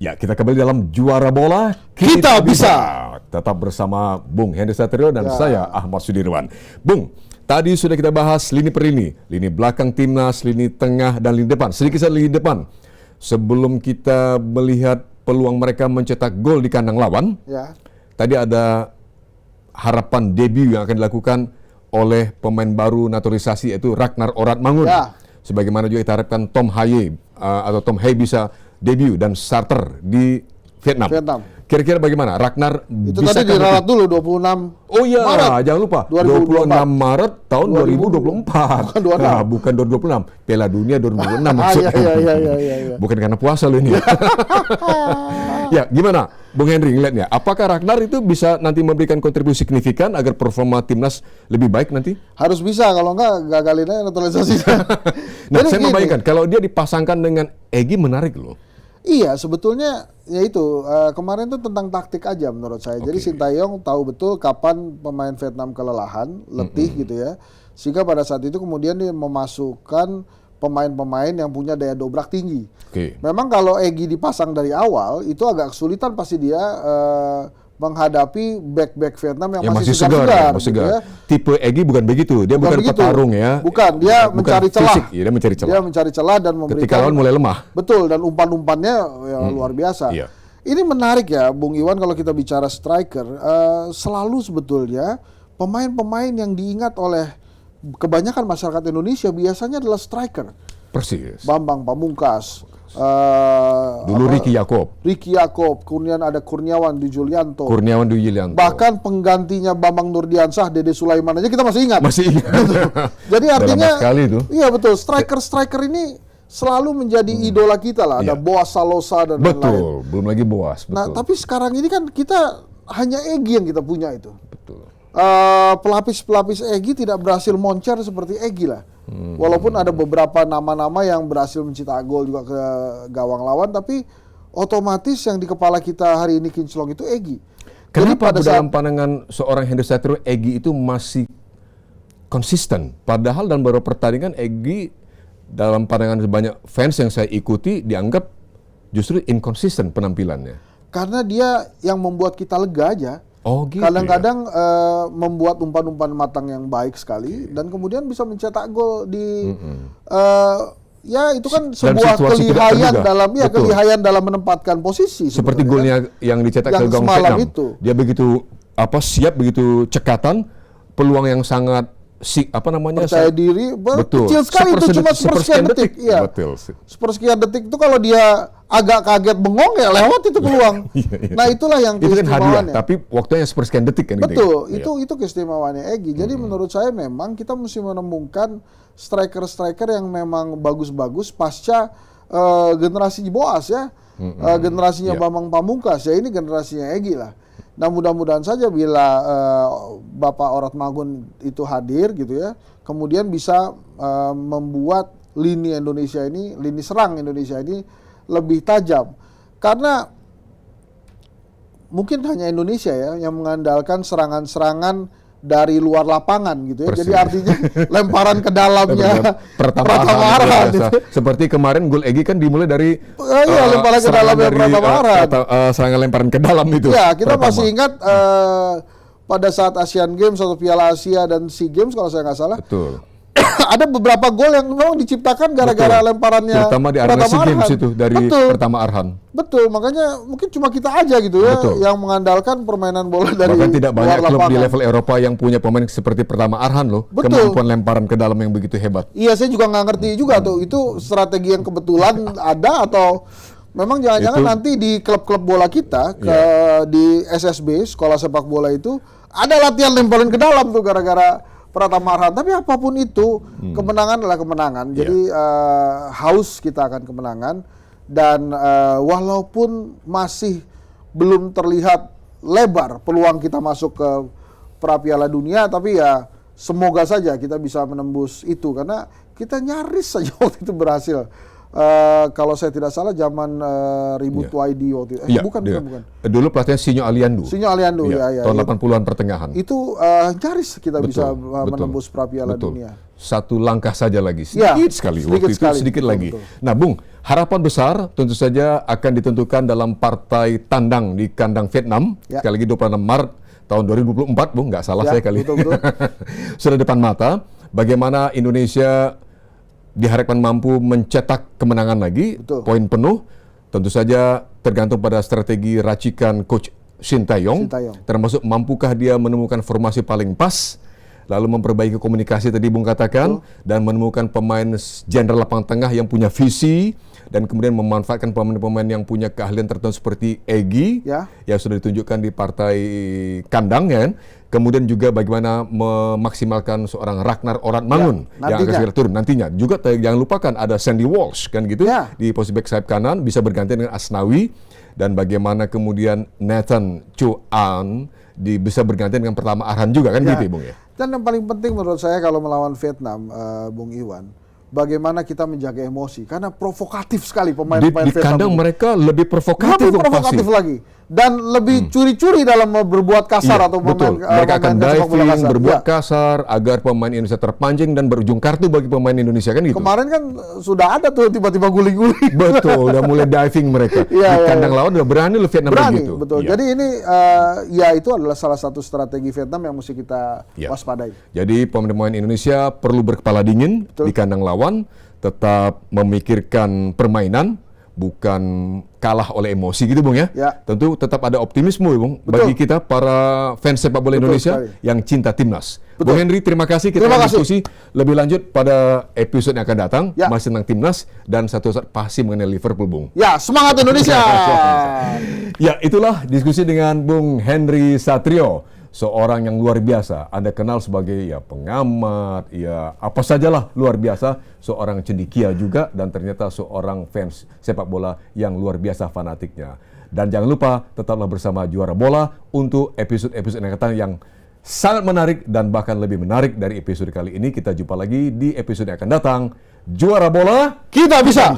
Ya, kita kembali dalam Juara Bola Kita Bisa. Tetap bersama Bung Henry Satrio dan Ya. saya Ahmad Sudirwan. Bung, tadi sudah kita bahas lini per lini belakang timnas, lini tengah dan lini depan. Sedikit saja lini depan. Sebelum kita melihat peluang mereka mencetak gol di kandang lawan, Ya. tadi ada harapan debut yang akan dilakukan oleh pemain baru naturalisasi yaitu Ragnar Oratmangun. Ya. Sebagaimana juga kita harapkan Tom Haye atau Tom Haye bisa debut dan starter di Vietnam. Kira-kira bagaimana? Ragnar Itu bisa tadi diralat dulu 26 Oh iya, Maret jangan lupa 2024. 26 Maret tahun 2024. Bukan 26. Nah, bukan 2026. Piala Dunia 2026 maksudnya. Iya. Bukan karena puasa loh ini. Ya, gimana Bung Henry ngeliatnya? Apakah Ragnar itu bisa nanti memberikan kontribusi signifikan agar performa timnas lebih baik nanti? Harus bisa, kalau enggak gagalin aja naturalisasinya. Nah, Jadi saya gini, membayangkan kalau dia dipasangkan dengan Egy menarik loh. Iya, sebetulnya ya itu kemarin tuh tentang taktik aja menurut saya. Jadi Sintayong tahu betul kapan pemain Vietnam kelelahan, letih gitu ya. Sehingga pada saat itu kemudian dia memasukkan pemain-pemain yang punya daya dobrak tinggi. Memang kalau Egy dipasang dari awal itu agak kesulitan pasti dia menghadapi back Vietnam yang masih segar. Gitu ya. Tipe Egy bukan begitu, dia bukan petarung ya. Bukan, dia mencari celah. Dia mencari celah. Dia mencari celah dan memberikan. Ketika lawan mulai lemah. Betul, dan umpan-umpannya ya, luar biasa. Iya. Ini menarik ya, Bung Iwan, kalau kita bicara striker, selalu sebetulnya pemain-pemain yang diingat oleh kebanyakan masyarakat Indonesia biasanya adalah striker. Persis. Bambang Pamungkas. Dulu Ricky Yaakob, kemudian ada Kurniawan Dwi Julianto. Bahkan penggantinya Bambang Nurdiansah, Dede Sulaiman aja kita masih ingat. Jadi artinya, iya betul, striker ini selalu menjadi idola kita lah. Ada Boas Salosa dan lain-lain. Betul, belum lagi Boas. Betul. Nah, tapi sekarang ini kan kita hanya Egy yang kita punya itu. Betul. Pelapis-pelapis Egy tidak berhasil moncer seperti Egy lah. Walaupun ada beberapa nama-nama yang berhasil mencetak gol juga ke gawang lawan, tapi otomatis yang di kepala kita hari ini kinclong itu Egy. Kenapa dalam pandangan seorang Henry Satrio Egy itu masih konsisten? Padahal dalam beberapa pertandingan Egy dalam pandangan banyak fans yang saya ikuti dianggap justru inkonsisten penampilannya. Karena dia yang membuat kita lega aja. Oh gitu. Kadang-kadang membuat umpan-umpan matang yang baik sekali dan kemudian bisa mencetak gol di ya itu kan sebuah kelihayan dalam menempatkan posisi. Seperti golnya yang dicetak ke gawang Vietnam. Dia begitu siap, begitu cekatan, peluang yang sangat percaya diri, betul. Kecil sekali itu cuma sepersekian detik. Iya. Betul. Sepersekian detik itu kalau dia agak kaget bengong ya lewat itu peluang. Nah itulah yang keistimewaannya. Tapi waktunya sepersekian detik kan. Betul, itu keistimewaannya Egy. Jadi menurut saya memang kita mesti menemukan striker-striker yang memang bagus-bagus pasca generasi Boas ya. Generasinya Bambang Pamungkas ya, ini generasinya Egy lah. Nah mudah-mudahan saja bila Bapak Oratmangun itu hadir gitu ya, kemudian bisa membuat lini serang Indonesia ini lebih tajam. Karena mungkin hanya Indonesia ya yang mengandalkan serangan-serangan dari luar lapangan gitu ya. Persis. Jadi artinya lemparan ke dalamnya Pratama Arhan. Seperti kemarin gol Egy kan dimulai dari lemparan ke dalamnya Pratama Arhan. Serangan lemparan ke dalam itu. Ya, kita masih ingat pada saat Asian Games atau Piala Asia dan SEA Games kalau saya nggak salah. Betul. Ada beberapa gol yang memang diciptakan gara-gara lemparannya terutama di Arena SEA Games itu dari Pratama Arhan. Betul, makanya mungkin cuma kita aja gitu ya yang mengandalkan permainan bola dari bahkan tidak banyak klub lapangan. Di level Eropa yang punya pemain seperti Pratama Arhan loh. Kemampuan lemparan ke dalam yang begitu hebat. Iya, saya juga nggak ngerti juga tuh itu strategi yang kebetulan ada atau memang jangan-jangan nanti di klub-klub bola kita di SSB sekolah sepak bola itu ada latihan lemparan ke dalam tuh gara-gara Pratama Arhan. Tapi apapun itu kemenangan adalah kemenangan. Jadi haus kita akan kemenangan dan walaupun masih belum terlihat lebar peluang kita masuk ke pra Piala Dunia, tapi ya semoga saja kita bisa menembus itu karena kita nyaris saja waktu itu berhasil kalau saya tidak salah zaman Ribut YD waktu itu. Iya, Bukan. Dulu pelatihnya Sinyo Aliandu. Sinyo Aliandu, ya. Tahun 80-an pertengahan. Itu nyaris kita bisa menembus pra-Piala Dunia. Satu langkah saja lagi, sedikit sekali. Waktu itu sedikit lagi. Nah, Bung, harapan besar tentu saja akan ditentukan dalam partai tandang di kandang Vietnam. Sekali lagi 26 Maret tahun 2024, Bung, nggak salah saya kali. Betul. Sudah depan mata, bagaimana Indonesia diharapkan mampu mencetak kemenangan lagi, poin penuh. Tentu saja tergantung pada strategi racikan Coach Shin Tae-yong, termasuk mampukah dia menemukan formasi paling pas, lalu memperbaiki komunikasi tadi Bung katakan, dan menemukan pemain general lapang tengah yang punya visi, dan kemudian memanfaatkan pemain-pemain yang punya keahlian tertentu seperti Egy, yang sudah ditunjukkan di partai kandang, kan? Kemudian juga bagaimana memaksimalkan seorang Ragnar Oratmangun yang akan segera turun nantinya. Juga jangan lupakan ada Sandy Walsh, kan gitu, di posisi back sayap kanan, bisa berganti dengan Asnawi, dan bagaimana kemudian Nathan Chu An bisa berganti dengan pertama Arhan juga, kan gitu, Bung ya. Dan yang paling penting menurut saya kalau melawan Vietnam, Bung Iwan, bagaimana kita menjaga emosi, karena provokatif sekali pemain-pemain di kandang mereka lebih provokatif lagi, dan lebih curi-curi dalam berbuat kasar atau mereka akan diving, berbuat kasar agar pemain Indonesia terpancing dan berujung kartu bagi pemain Indonesia, kan gitu. Kemarin kan sudah ada tuh tiba-tiba guling-guling. Betul, udah mulai diving mereka. Di kandang lawan udah berani loh Vietnam begitu. Betul. Jadi ini itu adalah salah satu strategi Vietnam yang mesti kita waspadai. Jadi pemain Indonesia perlu berkepala dingin di kandang lawan, tetap memikirkan permainan, bukan kalah oleh emosi gitu, Bung ya. Tentu tetap ada optimisme, Bung, bagi kita para fans sepak bola Indonesia yang cinta timnas. Bung Henry, terima kasih. Kita akan diskusi lebih lanjut pada episode yang akan datang, masih tentang timnas dan satu saat pasti mengenai Liverpool, Bung. Semangat Indonesia. Itulah diskusi dengan Bung Henry Satrio, seorang yang luar biasa. Anda kenal sebagai pengamat, apa sajalah luar biasa, seorang cendekia juga, dan ternyata seorang fans sepak bola yang luar biasa fanatiknya. Dan jangan lupa tetaplah bersama Juara Bola untuk episode-episode yang datang yang sangat menarik dan bahkan lebih menarik dari episode kali ini. Kita jumpa lagi di episode yang akan datang. Juara Bola, kita bisa.